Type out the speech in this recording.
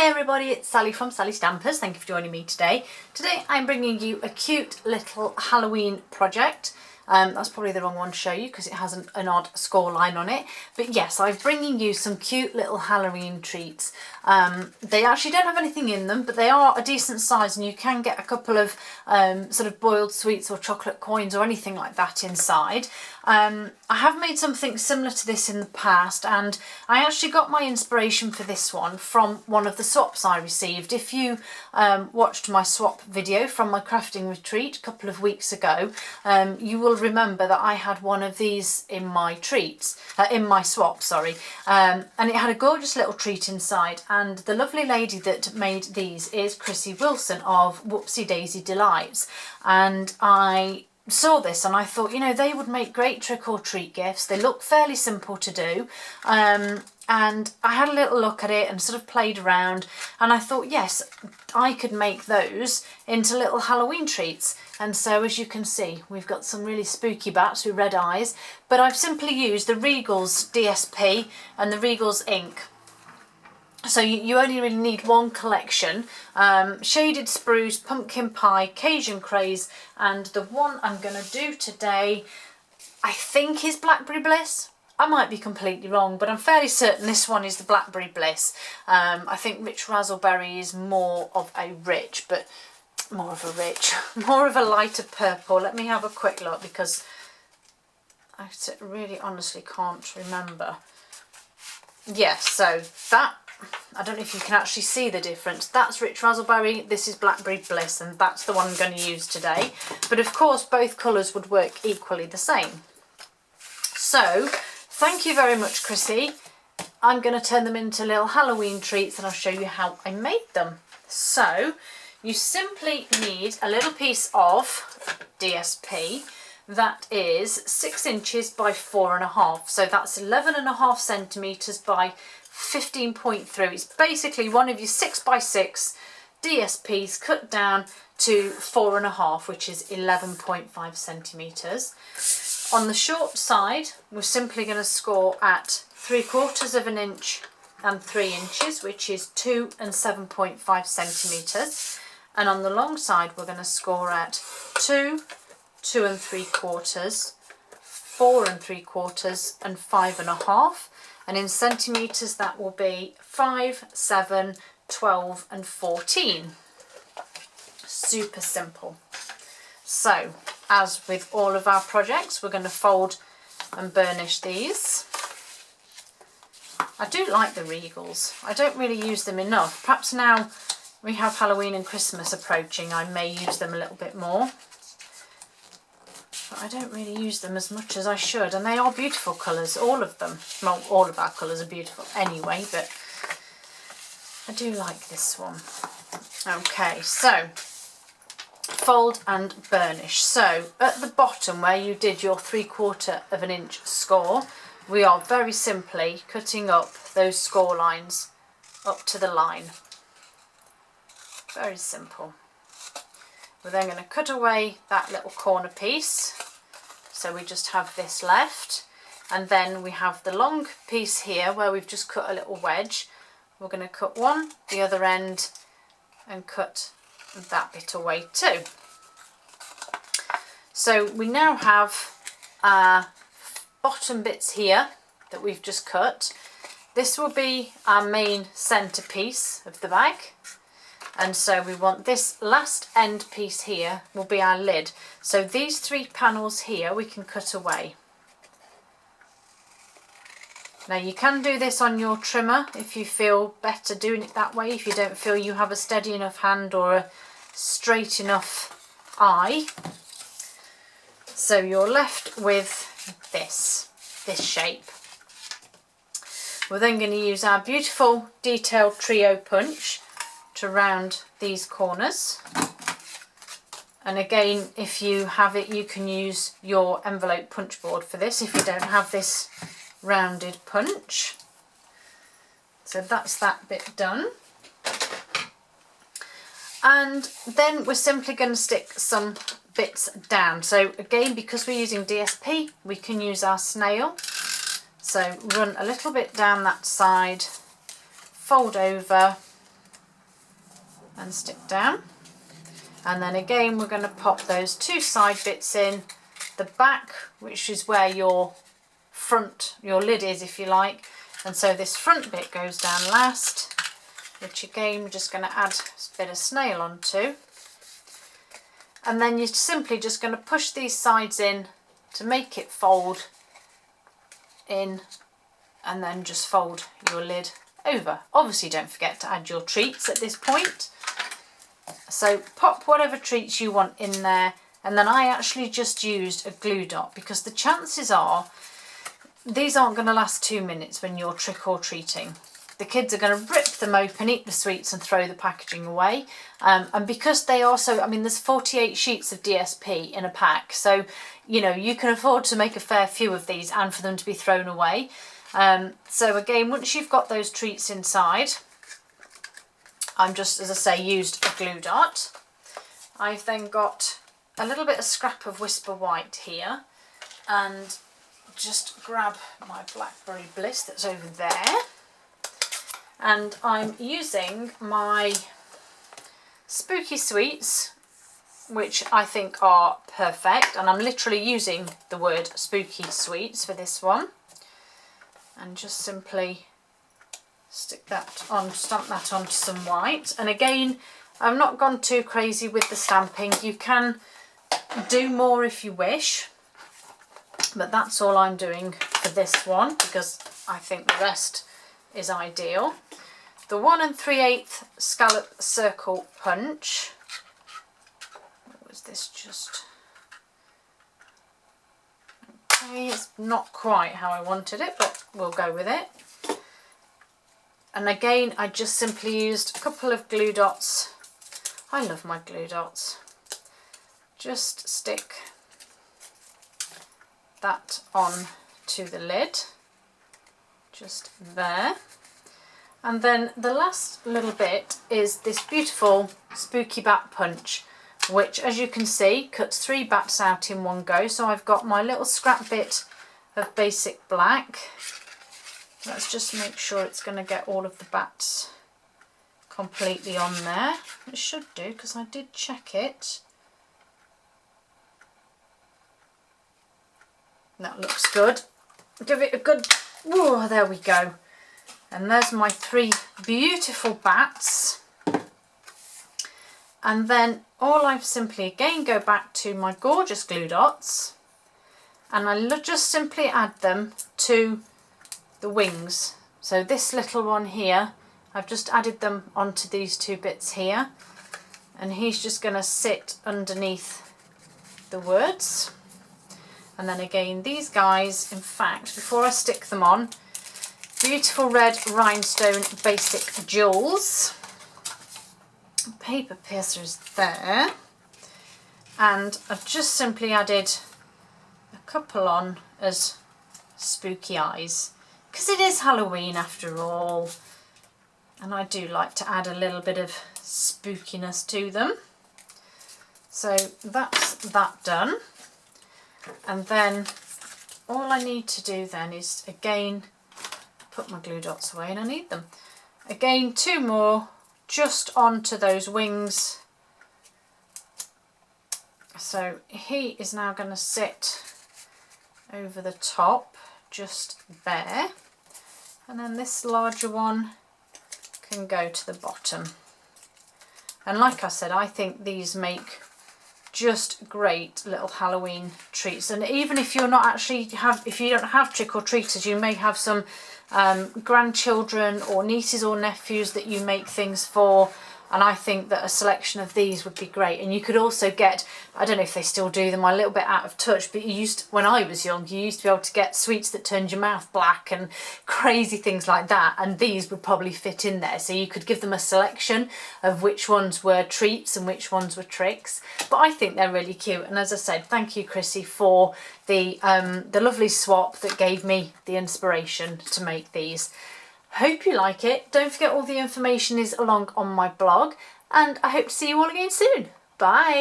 Hi everybody, it's Sally from Sally Stampers. Thank you for joining me today. Today I'm bringing you a cute little Halloween project. That's probably the wrong one to show you because it has an odd score line on it. But yes, I'm bringing you some cute little Halloween treats. They actually don't have anything in them, but they are a decent size and you can get a couple of sort of boiled sweets or chocolate coins or anything like that inside. I have made something similar to this in the past, and I actually got my inspiration for this one from one of the swaps I received. If you watched my swap video from my crafting retreat a couple of weeks ago, you will remember that I had one of these in my swap, and it had a gorgeous little treat inside. And the lovely lady that made these is Chrissy Wilson of Whoopsie Daisy Delights, and I saw this and I thought, you know, they would make great trick or treat gifts. They look fairly simple to do, and I had a little look at it and sort of played around, and I thought, yes, I could make those into little Halloween treats. And so as you can see, we've got some really spooky bats with red eyes, but I've simply used the Regals DSP and the Regals ink. So you only really need one collection: Shaded Spruce, Pumpkin Pie, Cajun Craze, and the one I'm going to do today I think is Blackberry Bliss. I might be completely wrong, but I'm fairly certain this one is the Blackberry Bliss. I think Rich Razzleberry is more of a lighter purple. Let me have a quick look because I really honestly can't remember. Yes, so that, I don't know if you can actually see the difference. That's Rich Razzleberry, this is Blackberry Bliss, and that's the one I'm going to use today. But of course both colours would work equally the same. So thank you very much, Chrissy. I'm going to turn them into little Halloween treats and I'll show you how I made them. So you simply need a little piece of DSP that is 6 inches by 4.5. So that's 11.5 centimetres by 15.3. It's basically one of your 6x6 DSPs cut down to 4.5, which is 11.5 centimetres. On the short side, we're simply going to score at 3/4 of an inch and 3 inches, which is 2 and 7.5 centimetres. And on the long side, we're going to score at 2, 2 3/4, 4 3/4, and 5.5. And in centimetres, that will be 5, 7, 12 and 14. Super simple. So, as with all of our projects, we're going to fold and burnish these. I do like the Regals. I don't really use them enough. Perhaps now we have Halloween and Christmas approaching, I may use them a little bit more. But I don't really use them as much as I should, and they are beautiful colours, all of them. Well, all of our colours are beautiful anyway, but I do like this one. Okay, so fold and burnish. So at the bottom where you did your 3/4 of an inch score, we are very simply cutting up those score lines up to the line. Very simple. We're then going to cut away that little corner piece, so we just have this left, and then we have the long piece here where we've just cut a little wedge. We're going to cut one, the other end, and cut that bit away too. So we now have our bottom bits here that we've just cut. This will be our main centerpiece of the bag. And so we want this last end piece here will be our lid. So these 3 panels here we can cut away. Now you can do this on your trimmer if you feel better doing it that way, if you don't feel you have a steady enough hand or a straight enough eye. So you're left with this shape. We're then going to use our beautiful detailed trio punch to round these corners. And again, if you have it, you can use your envelope punch board for this if you don't have this rounded punch. So that's that bit done. And then we're simply going to stick some bits down. So again, because we're using DSP, we can use our snail. So run a little bit down that side, fold over, and stick down. And then again we're going to pop those two side bits in, the back, which is where your lid is, if you like, and so this front bit goes down last, which again we're just going to add a bit of snail onto. And then you're simply just going to push these sides in to make it fold in, and then just fold your lid over. Obviously don't forget to add your treats at this point. So pop whatever treats you want in there, and then I actually just used a glue dot because the chances are these aren't going to last 2 minutes when you're trick or treating. The kids are going to rip them open, eat the sweets and throw the packaging away. And because they also, I mean, there's 48 sheets of DSP in a pack, so you know you can afford to make a fair few of these and for them to be thrown away. So again, once you've got those treats inside, I'm just, as I say, used a glue dot. I've then got a little bit of scrap of Whisper White here, and just grab my Blackberry Bliss that's over there, and I'm using my Spooky Sweets, which I think are perfect, and I'm literally using the word Spooky Sweets for this one, and just simply stick that on, stamp that onto some white. And again, I've not gone too crazy with the stamping. You can do more if you wish, but that's all I'm doing for this one because I think the rest is ideal. The 1 3/8 scallop circle punch. What was this just? Okay, it's not quite how I wanted it, but we'll go with it. And again, I just simply used a couple of glue dots. I love my glue dots. Just stick that on to the lid, just there. And then the last little bit is this beautiful Spooky Bat Punch, which, as you can see, cuts 3 bats out in one go. So I've got my little scrap bit of basic black. Let's just make sure it's going to get all of the bats completely on there. It should do, because I did check it. That looks good. Give it a good, whoa, there we go. And there's my 3 beautiful bats. And then all I've simply, again, go back to my gorgeous glue dots, and I just simply add them to the wings. So this little one here, I've just added them onto these 2 bits here, and he's just going to sit underneath the words. And then again, these guys, in fact, before I stick them on, beautiful red rhinestone basic jewels. Paper piercer is there, and I've just simply added a couple on as spooky eyes, because it is Halloween after all, and I do like to add a little bit of spookiness to them. So that's that done, and then all I need to do then is, again, put my glue dots away, and I need them again, 2 more just onto those wings. So he is now going to sit over the top just there, and then this larger one can go to the bottom. And like I said, I think these make just great little Halloween treats. And even if you're not actually if you don't have trick-or-treaters, you may have some grandchildren or nieces or nephews that you make things for, and I think that a selection of these would be great. And you could also get, I don't know if they still do them, I'm a little bit out of touch, but you used to, when I was young, you used to be able to get sweets that turned your mouth black and crazy things like that, and these would probably fit in there. So you could give them a selection of which ones were treats and which ones were tricks. But I think they're really cute, and as I said, thank you, Chrissy, for the lovely swap that gave me the inspiration to make these. Hope you like it. Don't forget, all the information is along on my blog, and I hope to see you all again soon. Bye.